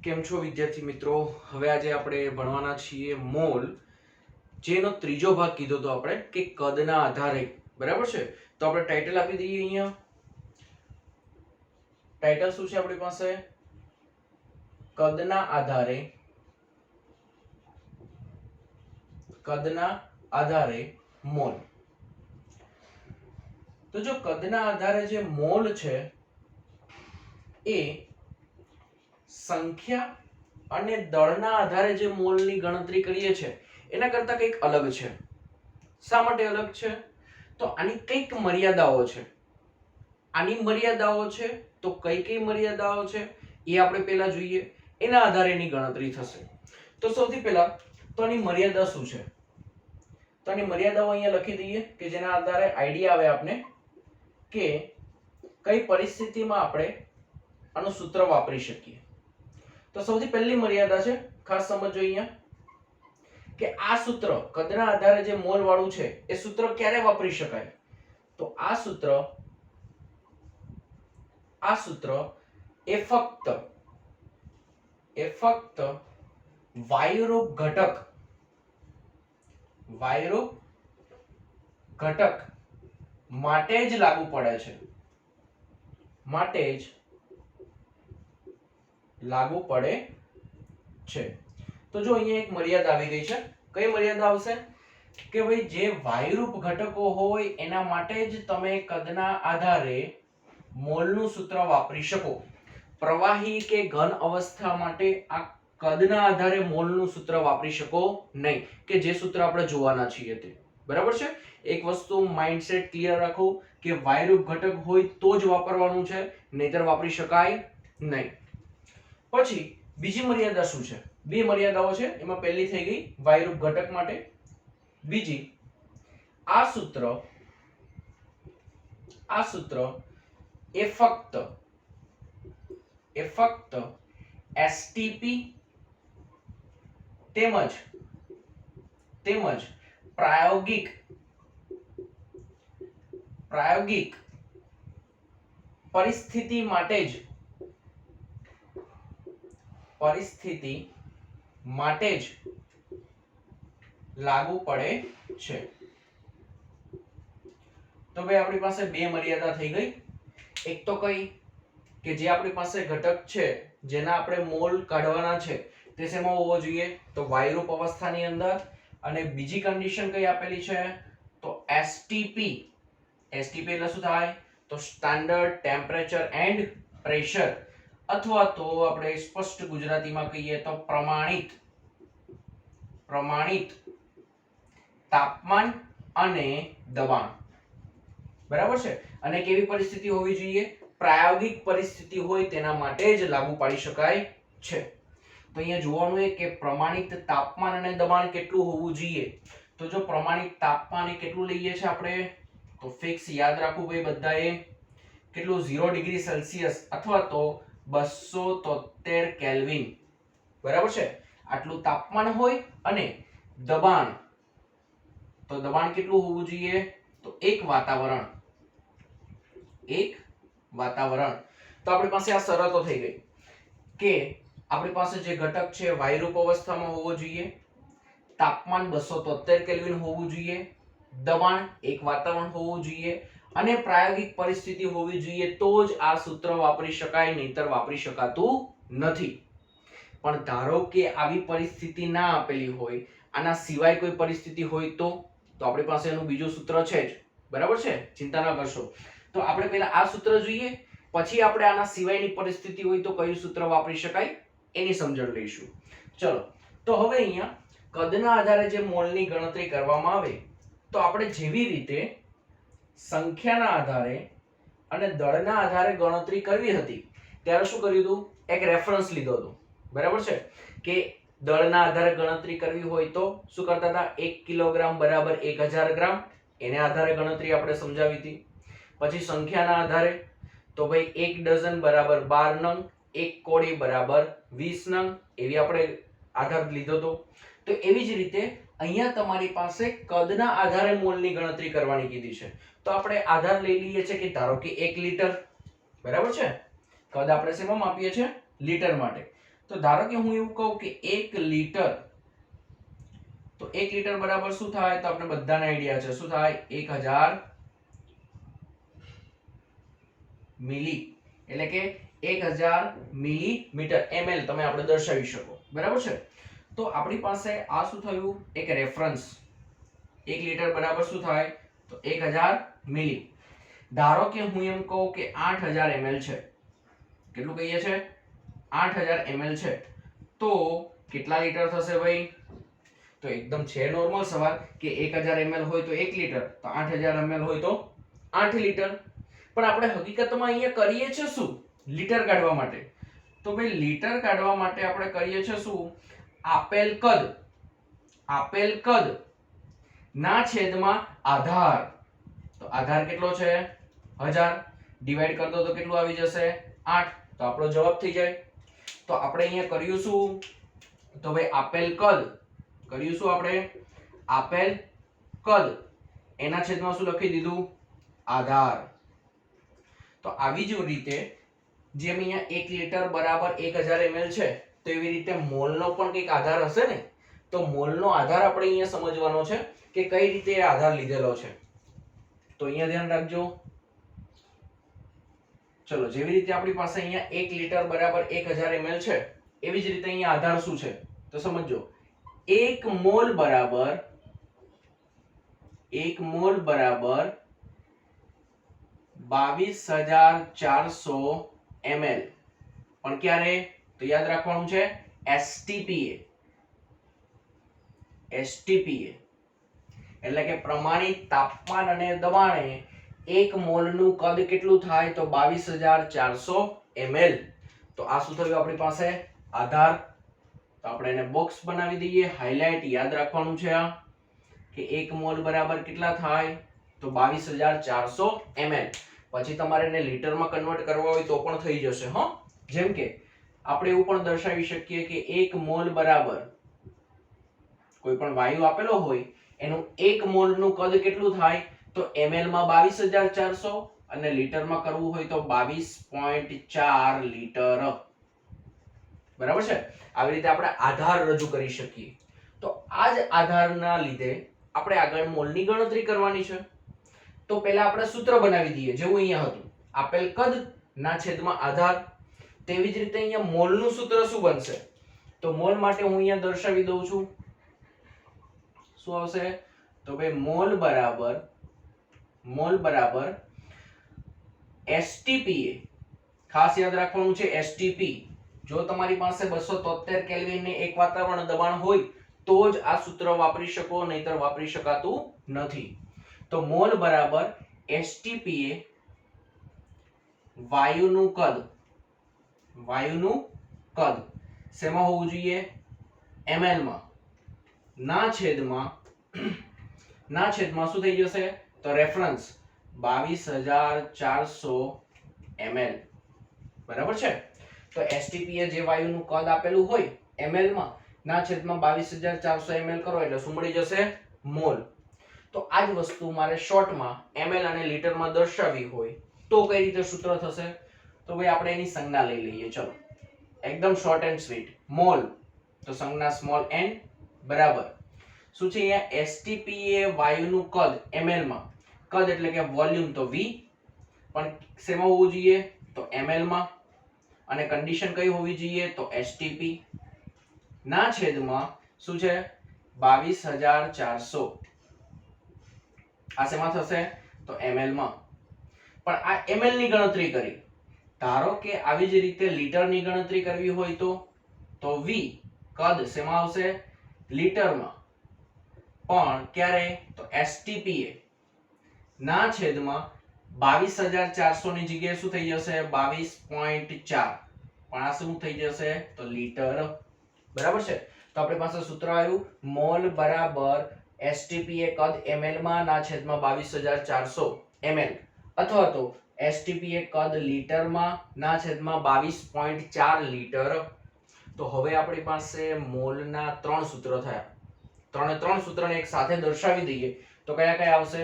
કેમ છો વિદ્યાર્થી મિત્રો? હવે આજે આપણે ભણવાના છીએ મોલ, જેનો ત્રીજો ભાગ કીધો તો આપણે કે કદના આધારે. બરાબર છે? તો આપણે ટાઇટલ આપી દઈએ. અહીંયા ટાઇટલ શું છે આપણી પાસે? કદના આધારે, કદના આધારે મોલ. તો જો કદના આધારે જે મોલ છે એ સંખ્યા અને દળના આધારે જે મોલની ગણતરી કરીએ છીએ એના કરતા કંઈક અલગ છે. શા માટે અલગ છે? તો આની કંઈક મર્યાદાઓ છે. આની મર્યાદાઓ છે તો કઈ કઈ મર્યાદાઓ છે એ આપણે પહેલા જોઈએ, એના આધારે એની ગણતરી થશે. તો સૌથી પહેલા તો આની મર્યાદા શું છે? તો આની મર્યાદાઓ અહીંયા લખી દઈએ કે જેના આધારે આઈડિયા આવે આપને કે કઈ પરિસ્થિતિમાં આપણે આનું સૂત્ર વાપરી શકીએ. તો સૌથી પહેલી મર્યાદા છે, ખાસ સમજો અહીંયા, કે આ સૂત્ર કદના આધારે જે મોલ વાળું છે એ સૂત્ર ક્યારે વાપરી શકાય? તો આ સૂત્ર એ ફક્ત વાયુરૂપ ઘટક માટે જ લાગુ પડે છે. માટે જ લાગુ પડે છે. તો જો અહીંયા એક મર્યાદા આવી ગઈ છે. કઈ મર્યાદા આવશે? કે ભાઈ જે વાયુરૂપ ઘટકો હોય એના માટે જ તમે કદના આધારે મોલનું સૂત્ર વાપરી શકો. પ્રવાહી કે ઘન અવસ્થા માટે આ કદના આધારે મોલનું સૂત્ર વાપરી શકો નહીં, કે જે સૂત્ર આપણે જોવાના છીએ તે. બરાબર છે? એક વસ્તુ માઇન્ડસેટ ક્લિયર રાખો કે વાયુરૂપ ઘટક હોય તો જ વાપરવાનું છે, નહીતર વાપરી શકાય નહીં. પછી બીજી મર્યાદા શું છે? બે મર્યાદાઓ છે. એમાં પહેલી થઈ ગઈ વાયુરૂપ ઘટક માટે. બીજી, આ સૂત્ર એ ફક્ત એસટીપી તેમજ પ્રાયોગિક પરિસ્થિતિ માટે જ લાગુ પડે છે. તો ભાઈ આપણી પાસે બે મર્યાદા થઈ ગઈ. એક તો કઈ કે જે આપણી પાસે ઘટક છે જેના આપણે મોલ કાઢવાના છે તે શેમાં હોવો જોઈએ? તો વાયુરૂપ અવસ્થાની અંદર. અને બીજી કન્ડિશન કઈ આપેલી છે? તો એસટીપી. એસટીપી એટલે શું થાય? તો સ્ટાન્ડર્ડ ટેમ્પરેચર એન્ડ પ્રેશર, અથવા તો આપણે સ્પષ્ટ ગુજરાતીમાં કહીએ તો પ્રમાણિત તાપમાન અને દબાણ. બરાબર છે? અને કેવી પરિસ્થિતિ હોવી જોઈએ? પ્રાયોગિક પરિસ્થિતિ હોય તેના માટે જ લાગુ પાડી શકાય છે. તો અહીંયા જોવાનું એ કે પ્રમાણિત તાપમાન અને દબાણ કેટલું હોવું જોઈએ. તો જો પ્રમાણિત તાપમાન એ કેટલું લઈએ છે આપણે? તો ફિક્સ યાદ રાખવું ભાઈ બધાએ. કેટલું? 0 ડિગ્રી સેલ્સિયસ અથવા તો 273 કેલ્વિન. બરાબર છે? આટલું તાપમાન હોય. અને દબાણ, તો દબાણ કેટલું હોવું જોઈએ? તો એક વાતાવરણ. તો આપણી પાસે આ શરતો થઈ ગઈ કે આપણી પાસે જે ઘટક છે વાયુરૂપ અવસ્થામાં હોવો જોઈએ, તાપમાન 273 કેલ્વિન હોવું જોઈએ, દબાણ એક વાતાવરણ હોવું જોઈએ, અને પ્રાયોગિક પરિસ્થિતિ હોવી જોઈએ, તો જ આ સૂત્ર વાપરી શકાય, નહીતર વાપરી શકાતું નથી. પણ ધારો કે આવી પરિસ્થિતિ ના આપેલી હોય, આના સિવાય કોઈ પરિસ્થિતિ હોય તો આપણી પાસે એનું બીજું સૂત્ર છે જ. બરાબર છે? ચિંતા ના કરશો. તો આપણે પહેલા આ સૂત્ર જોઈએ, પછી આપણે આના સિવાયની પરિસ્થિતિ હોય તો કયું સૂત્ર વાપરી શકાય એની સમજણ લઈશું. ચલો, તો હવે અહીંયા કદના આધારે જે મોલની ગણતરી કરવામાં આવે, તો આપણે જેવી રીતે સંખ્યાના આધારે અને દળના આધારે ગણતરી કરવી હતી ત્યારે શું કર્યું હતું? એક રેફરન્સ લીધો હતો. બરાબર છે? કે દળના આધારે ગણતરી કરવી હોય તો શું કરતા હતા? 1 કિલોગ્રામ બરાબર 1000 ગ્રામ, એને આધારે ગણતરી આપણે સમજાવી હતી. પછી સંખ્યાના આધારે તો ભાઈ 1 ડઝન બરાબર 12 નંગ, 1 કોડી બરાબર 20 નંગ, એવી આપણે આધાર લીધો હતો. તો એવી જ રીતે અહીંયા તમારી પાસે કદના આધારે મોલની ગણતરી કરવાની કીધી છે. તો આપણે આધાર લઈ લઈએ છીએ કે ધારો કે 1 લીટર. બરાબર છે? કદ આપણે શેમાં માપીએ છીએ? લીટર માટે. તો ધારો કે હું એવું કહું કે 1 લીટર, તો 1 લીટર બરાબર શું થાય? તો આપણે બધાને આઈડિયા છે શું થાય? 1000 મિલી, એટલે કે 1000 મિલીમીટર, ml તમે આપણે દર્શાવી શકો, બરાબર છે? તો આપણી પાસે આ શું થયું? એક રેફરન્સ. 1 લીટર બરાબર શું થાય? તો 1000 મિલી. ધારો કે હું એમ કહું કે 8000 ml છે. કેટલું કહીએ છે? 8000 ml છે. તો કેટલા લીટર થશે ભાઈ? તો એકદમ છે નોર્મલ સવાલ કે 1000 ml હોય તો 1 લીટર, તો 8000 ml હોય તો 8 લીટર. પણ આપણે હકીકતમાં અહીંયા કરીએ છે શું? લીટર કાઢવા માટે. તો ભાઈ લીટર કાઢવા માટે આપણે કરીએ છે શું? આપેલ કદ ના છેદમાં આધાર. તો આધાર કેટલો છે? 1000. ડિવાઈડ કરી દો તો કેટલું આવી જશે? 8. તો આપણો જવાબ થઈ જાય. તો આપણે અહીંયા કર્યું શું? તો ભાઈ આપેલ કદ કર્યું શું? આપણે આપેલ કદ એના છેદમાં શું લખી દીધું? આધાર. તો આવી જ રીતે જેમ અહીંયા 1 લીટર બરાબર 1000 ml છે, તો એવી રીતે મોલનો પણ કંઈક આધાર હશે ને? તો મોલનો આધાર આપણે અહીંયા સમજવાનો છે કે કઈ રીતે આધાર લીધેલો છે. તો અહીંયા ધ્યાન રાખજો. ચલો, જેવી રીતે આપણી પાસે અહીંયા 1 લીટર બરાબર 1000 ml છે, એવી જ રીતે અહીંયા આધાર શું છે? તો સમજો, 1 મોલ બરાબર 22400 ml. પણ ક્યારે? તો યાદ રાખવાનું છે STPA. એટલે કે પ્રમાણિત તાપમાન અને દબાણે 1 મોલનું કદ કેટલું થાય? તો 22400 ml. તો આ શું થયું આપણી પાસે? આધાર. તો આપણે એને બોક્સ બનાવી દઈએ, હાઇલાઇટ. યાદ રાખવાનું છે આ કે 1 મોલ બરાબર કેટલા થાય? તો 22400 ml. પછી તમારે એને લીટરમાં કન્વર્ટ કરવા હોય તો પણ થઈ જશે હો. જેમ કે આપણે એવું પણ દર્શાવી શકીએ કે 1 મોલ બરાબર કોઈ પણ વાયુ આપેલો હોય એનું 1 મોલનું કદ કેટલું થાય? તો ml માં 22400 અને લીટરમાં કરવું હોય તો 22.4 લીટર. બરાબર છે? આવી રીતે આપણે આધાર રજૂ કરી શકીએ. તો આ જ આધારના લીધે આપણે આગળ મોલની ગણતરી કરવાની છે. તો પહેલા આપણે સૂત્ર બનાવી દઈએ, જેવું અહીંયા હતું. આપેલ કદ ના છેદમાં આધાર. તેવી જ રીતે અહીંયા મોલનું સૂત્ર શું બનશે? તો મોલ માટે હું અહીંયા દર્શાવી દઉં છું. શું આવશે? તો ભાઈ મોલ બરાબર STPA. ખાસ યાદ રાખવાનું છે STP. જો તમારી પાસે 273 કેલ્વિન ને એક વાતાવરણ દબાણ હોય તો જ આ સૂત્ર વાપરી શકો, નહીતર વાપરી શકાતું નથી. તો મોલ બરાબર STPA વાયુનું કદ શેમાં હોવું જોઈએ? ml માં. ના છેદમાં શું થઈ જશે? તો રેફરન્સ 22400 ml. બરાબર છે? તો STPA જે વાયુનું કદ આપેલું હોય ml માં, ના છેદમાં 22400 ml કરો એટલે શું મળી જશે? મોલ. તો આ જ વસ્તુ મારે શોર્ટમાં ml અને લીટરમાં દર્શાવવી હોય તો કઈ રીતે સૂત્ર થશે? તો ભાઈ આપણે એની સંજ્ઞા લઈ લઈએ. ચલો, એકદમ શોર્ટ એન્ડ સ્વીટ. મોલ, તો સંજ્ઞા સ્મોલ n બરાબર શું છે? અહીંયા STPA વાયુનું કદ ml માં. કદ એટલે કે વોલ્યુમ, તો v. પણ શેમાં હોવું જોઈએ? તો ml માં. અને કન્ડિશન કઈ હોવી જોઈએ? તો STP. ના છેદમાં શું છે? 22400. આ શેમાં થશે? તો ml માં. પણ આ ml ની ગણતરી કરી. ધારો કે આવી જ રીતે લીટરની ગણતરી કરવી હોય તો v. કદ શેમાં આવશે? લીટરમાં. પણ ક્યારે? તો STPA ના છેદમાં 22400 ની જગ્યાએ શું થઈ જશે? 22.4. પણ આ શું થઈ જશે? તો લીટર. બરાબર છે? તો આપણી પાસે સૂત્ર આવ્યું મોલ બરાબર STPA કદ ml માં ના છેદમાં 22400 ml, અથવા તો STPA કદ લીટરમાં ના છેદમાં 22.4 લીટર. તો હવે આપણી પાસે મોલના 3 સૂત્ર થયા. ત્રણ સૂત્રને એક સાથે દર્શાવી દઈએ તો કયા કયા આવશે?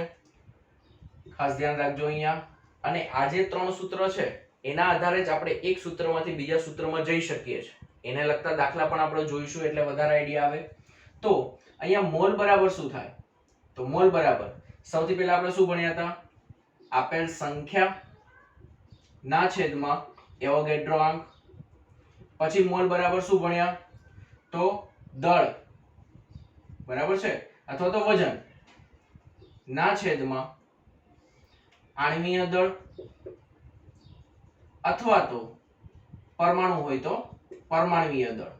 ખાસ ધ્યાન રાખજો અહીંયા. અને આ જે 3 સૂત્ર છે એના આધારે જ આપણે એક સૂત્રમાંથી બીજા સૂત્રમાં જઈ શકીએ છીએ. એને લગતા દાખલા પણ આપણે જોઈશું એટલે વધારે આઈડિયા આવે. તો અહીંયા મોલ બરાબર શું થાય? તો મોલ બરાબર સૌથી પહેલા આપણે શું ભણ્યા હતા? આપેલ સંખ્યા ના છેદમાં એવોગેડ્રો આંક. પછી મોલ બરાબર શું ભણ્યા? તો દળ બરાબર છે અથવા તો વજન ના છેદમાં આણ્વીય દળ અથવા તો પરમાણુ હોય તો પરમાણ્વીય દળ.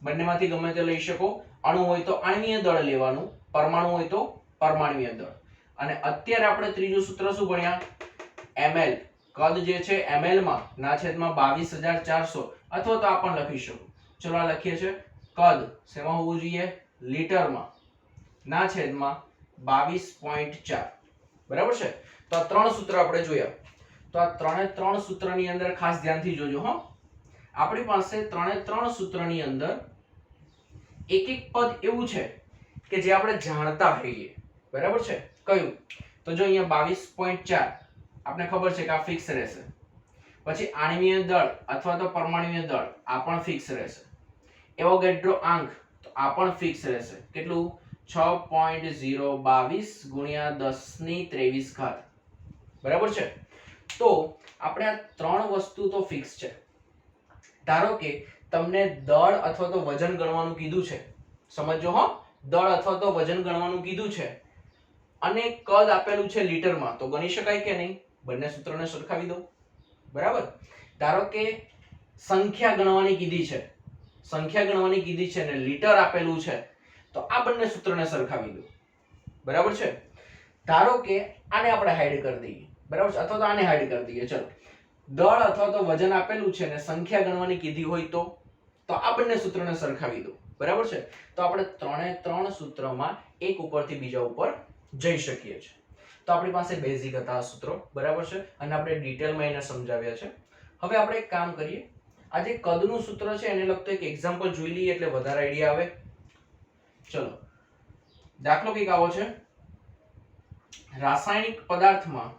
બંનેમાંથી ગમે તે લઈ શકો. અણુ હોય તો આણ્વીય દળ લેવાનું, પરમાણુ હોય તો પરમાણ્વીય દળ. અને અત્યારે આપણે ત્રીજું સૂત્ર શું ભણ્યા? ml. કદ જે છે ml માં ના છેદમાં 22400 અથવા તો આ પણ લખી શકો. ચલો આ લખીએ છે. કદ શેમાં હોવું જોઈએ? લીટરમાં ના છેદમાં 22.4. બરાબર છે. તો આ ત્રણ સૂત્ર આપણે જોયા. તો આ ત્રણ સૂત્રની અંદર ખાસ ધ્યાનથી જોજો હો. આપણી પાસે ત્રણ સૂત્રની અંદર એક એક પદ એવું છે કે જે આપણે જાણતા હોઈએ. બરાબર છે. કયું? તો જો અહીંયા 22.4 આપણે ખબર છે કે આ ફિક્સ રહેશે. પછી આણ્વીય દળ અથવા તો પરમાણ્વીય દળ આ પણ ફિક્સ રહેશે. એવોગેડ્રો આંક તો આ પણ ફિક્સ રહેશે. કેટલું? 6.022 ગુણ્યા 1023 ઘાત. બરાબર છે. તો આપણે આ ત્રણ વસ્તુ તો ફિક્સ છે. ધારો કે તમને દળ અથવા તો વજન ગણવાનું કીધું છે. સમજો હો. દળ અથવા તો વજન ગણવાનું કીધું છે અને કદ આપેલું છે લીટરમાં, તો ગણી શકાય કે નહીં? બંને સૂત્રોને સરખાવી દો. બરાબર. ધારો કે સંખ્યા ગણવાની કીધી છે, સંખ્યા ગણવાની કીધી છે અને લીટર આપેલું છે, તો આ બંને સૂત્રને સરખાવી દો. બરાબર છે. ધારો કે આને આપણે હાઈડ કરી દઈએ. બરાબર છે. અથવા તો આને હાઈડ કરી દઈએ. ચલો, દળ અથવા તો વજન આપેલું છે અને સંખ્યા ગણવાની કીધી હોય તો આ બંને સૂત્રને સરખાવી દો. બરાબર છે. તો આપણે ત્રણ સૂત્રમાં એક ઉપરથી બીજા ઉપર જઈ શકીએ છીએ. તો આપણી પાસે બેઝિક હતા આ સૂત્રો. બરાબર છે. અને આપણે ડિટેલમાં એને સમજાવ્યા છે. હવે આપણે એક કામ કરીએ. આ જે કદનું સૂત્ર છે એને લગતો એક એક્ઝામ્પલ જોઈ લઈએ એટલે વધારે આઈડિયા આવે. ચલો, દાખલો કંઈક આવો છે. રાસાયણિક પદાર્થમાં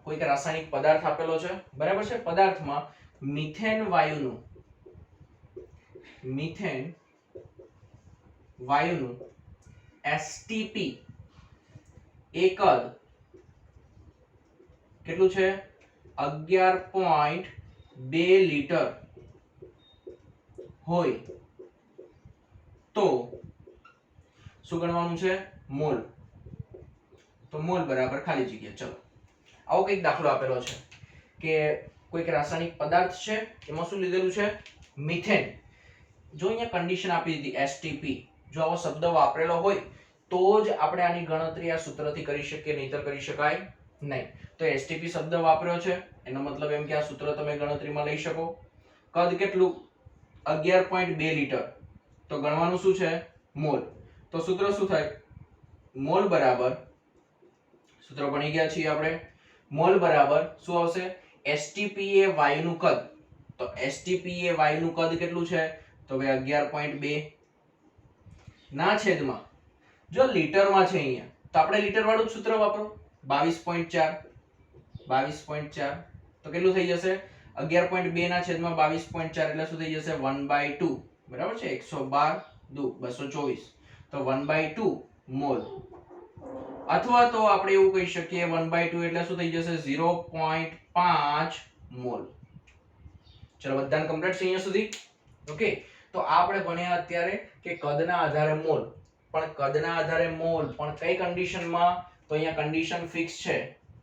કોઈક રાસાયણિક પદાર્થ આપેલો છે. બરાબર છે. પદાર્થમાં મિથેન વાયુનું STP એ કદ કેટલું છે? 11.2 લીટર હોય તો શું ગણવાનું છે? મોલ. તો મોલ બરાબર ખાલી જગ્યા. ચલો, આવો કંઈક દાખલો આપેલો છે કે કોઈક રાસાયણિક પદાર્થ છે, એમાં શું લીધેલું છે? મિથેન. જો અહીંયા કન્ડિશન આપી દીધી STP, જો આવો શબ્દ વાપરેલો હોય તો જ આપણે આની ગણતરી આ સૂત્રથી કરી શકીએ, નહીતર કરી શકાય નહીં. તો STP શબ્દ વાપર્યો છે એનો મતલબ એમ કે આ સૂત્ર તમે ગણતરીમાં લઈ શકો. કદ કેટલું? 11.2 લીટર. તો ગણવાનું શું છે? મોલ. તો સૂત્ર શું થાય? મોલ બરાબર, સૂત્ર ભણી ગયા છીએ આપણે. મોલ બરાબર શું આવશે? STP એ વાયુનું કદ. તો STP એ વાયુનું કદ કેટલું છે? તો ભાઈ 11.2 ના છેદમાં, જો લીટરમાં છે અહીંયા તો આપણે લીટર વાળું સૂત્ર વાપરો. 22.4 તો કેટલું થઈ જશે? 11.2 ના છેદમાં 22.4 એટલે શું થઈ જશે? 1/2. બરાબર છે. 112 2 224 તો 1/2 મોલ. અથવા તો આપણે એવું કહી શકીએ 1/2 એટલે શું થઈ જશે? 0.5 મોલ. ચલો, બધાને કમ્પ્લીટ છે અહીંયા સુધી? ઓકે. તો આપણે ભણ્યા અત્યારે કે કદના આધારે મોલ. પણ કદના આધારે મોલ પણ કઈ કન્ડિશનમાં? તો અહીંયા કન્ડિશન ફિક્સ છે.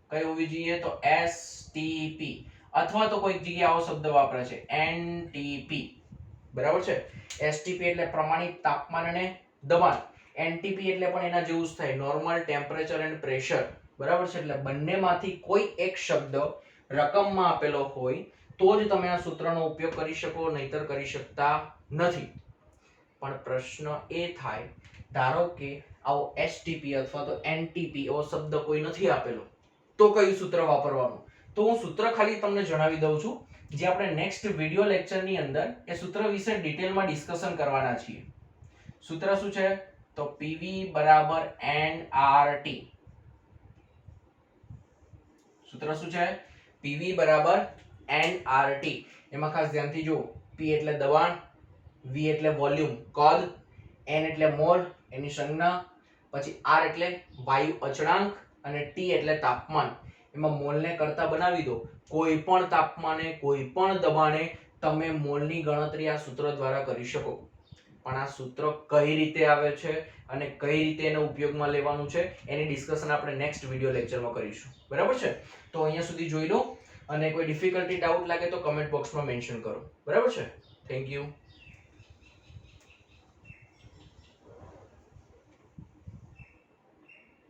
કઈ હોવી જોઈએ? તો STP. અથવા તો કોઈક જગ્યાએ આવો શબ્દ વાપરે છે NTP. બરાબર છે. STP એટલે પ્રમાણિત તાપમાન અને દબાણ. NTP એટલે પણ એના જેવું જ થાય, નોર્મલ ટેમ્પરેચર એન્ડ પ્રેશર. બરાબર છે. એટલે બંનેમાંથી કોઈ એક શબ્દ રકમમાં આપેલો હોય તો જ તમે આ સૂત્રનો ઉપયોગ કરી શકો, નહીતર કરી શકતા નથી. પણ પ્રશ્ન એ થાય, ધારો કે આવો STP અથવા તો NTP એવો શબ્દ કોઈ નથી આપેલો તો કયું સૂત્ર વાપરવાનું? તો હું સૂત્ર ખાલી તમને જણાવી દઉં છું, જે આપણે નેક્સ્ટ વિડિયો લેક્ચરની અંદર એ સૂત્ર વિશે ડિટેલમાં ડિસ્કશન કરવાના છીએ. સૂત્ર શું છે? તો PV = nRT. સૂત્ર શું છે? PV બરાબર nRT. એમાં ખાસ ધ્યાનથી જો, P એટલે દબાણ, V એટલે વોલ્યુમ કદ, N એટલે મોલ એની સંજ્ઞા, પછી R એટલે વાયુ અચળાંક અને T એટલે તાપમાન. એમાં મોલને કરતા બનાવી દો. કોઈ પણ તાપમાને કોઈ પણ દબાણે તમે મોલની ગણતરી આ સૂત્ર દ્વારા કરી શકો. પણ આ સૂત્ર કઈ રીતે આવે છે અને કઈ રીતે એનો ઉપયોગમાં લેવાનું છે એની ડિસ્કશન આપણે નેક્સ્ટ વિડિયો લેક્ચરમાં કરીશું. બરાબર છે? તો અહીંયા સુધી જોઈ લો અને કોઈ ડિફિકલ્ટી ડાઉટ લાગે તો કમેન્ટ બોક્સમાં મેન્શન કરો. બરાબર છે? Thank you.